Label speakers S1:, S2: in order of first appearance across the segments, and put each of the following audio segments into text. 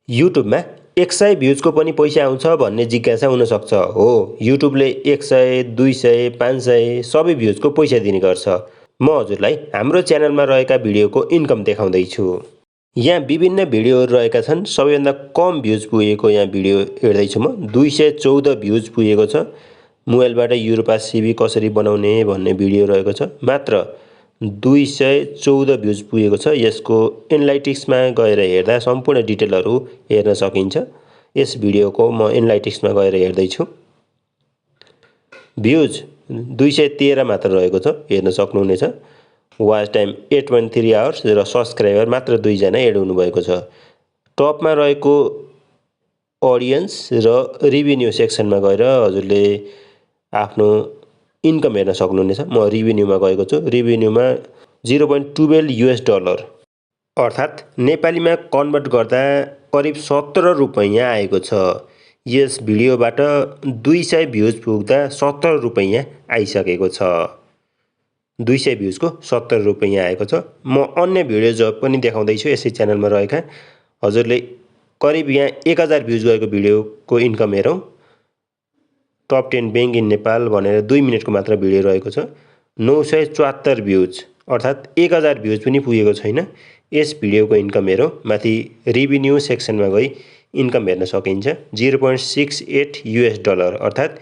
S1: युट्युबमा 100 भ्युजको पनि पैसा आउँछ भन्ने जिज्ञासा हुनसक्छ। हो, युट्युबले 100, 200, 500 सबै भ्युजको पैसा दिने गर्छ। म हजुरलाई हाम्रो च्यानलमा रहेका भिडियोको इन्कम देखाउँदैछु। यहाँ विभिन्न भिडियोहरू रहेका छन्। सबैभन्दा कम भ्युज पुगेको यहाँ भिडियो हेर्दैछु म। 214 भ्युज पुगेको छ। मोबाइलबाट युरोपा सिभी कसरी बनाउने भन्ने भिडियो रहेको छ। मात्र 214 भ्युज पुगेको छ। यसको एनालाइटिक्समा गएर हेर्दा सम्पूर्ण डिटेलहरू हेर्न सकिन्छ। यस भिडियोको म एनालाइटिक्समा गएर हेर्दैछु। भ्युज 213 मात्र रहेको छ, हेर्न सक्नुहुनेछ। वाच टाइम 8.3 आवर्स र सब्सक्राइबर मात्र 2 जना एड हुनुभएको छ। टपमा रहेको अडियन्स र रेभिन्यू सेक्सनमा गएर हजुरले आफ्नो इन्कम हेर्न सक्नुहुनेछ। म रेभिन्यूमा गएको छु। रेभिन्यूमा $0.12 अर्थात् नेपालीमा कन्भर्ट गर्दा करिब 17 रुपैयाँ आएको छ। यस भिडियोबाट 200 भ्युज पुग्दा 17 रुपैयाँ आइसकेको छ। 200 भ्युजको 70 रुपैयाँ आएको छ। म अन्य भिडियो पनि देखाउँदैछु यसै च्यानलमा रहेका। हजुरले करिब यहाँ 1000 भ्युज गएको भिडियोको इन्कम हेरौँ। टप 10 बैंक इन नेपाल भनेर 2 मिनेटको मात्र भिडियो रहेको छ। 974 भ्युज अर्थात् 1000 भ्युज पनि पुगेको छैन। यस भिडियोको इन्कम हेरौँ। माथि रेभिन्यू सेक्सनमा गई इन्कम हेर्न सकिन्छ। $0.68 अर्थात्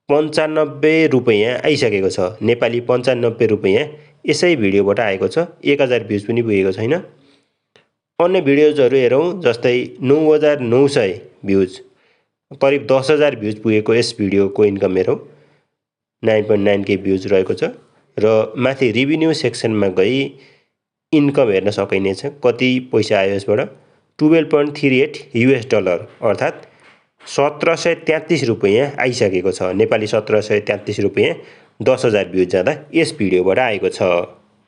S1: 95 रुपैयाँ आइसकेको छ। नेपाली 95 रुपैयाँ यसै भिडियोबाट आएको छ। 1000 भ्युज पनि पुगेको छैन। अन्य भिडियोजहरू हेरौँ, जस्तै 9900 भ्युज, करिब 10,000 भ्युज पुगेको यस भिडियोको इन्कम हेरौँ। 9.9K भ्युज रहेको छ र माथि रेभिन्यू सेक्सनमा गई इन्कम हेर्न सकिनेछ। कति पैसा आयो यसबाट? $12.38 अर्थात् 1733 रुपैयाँ आइसकेको छ। नेपाली 1733 रुपैयाँ 10,000 भ्युज जाँदा यस भिडियोबाट आएको छ।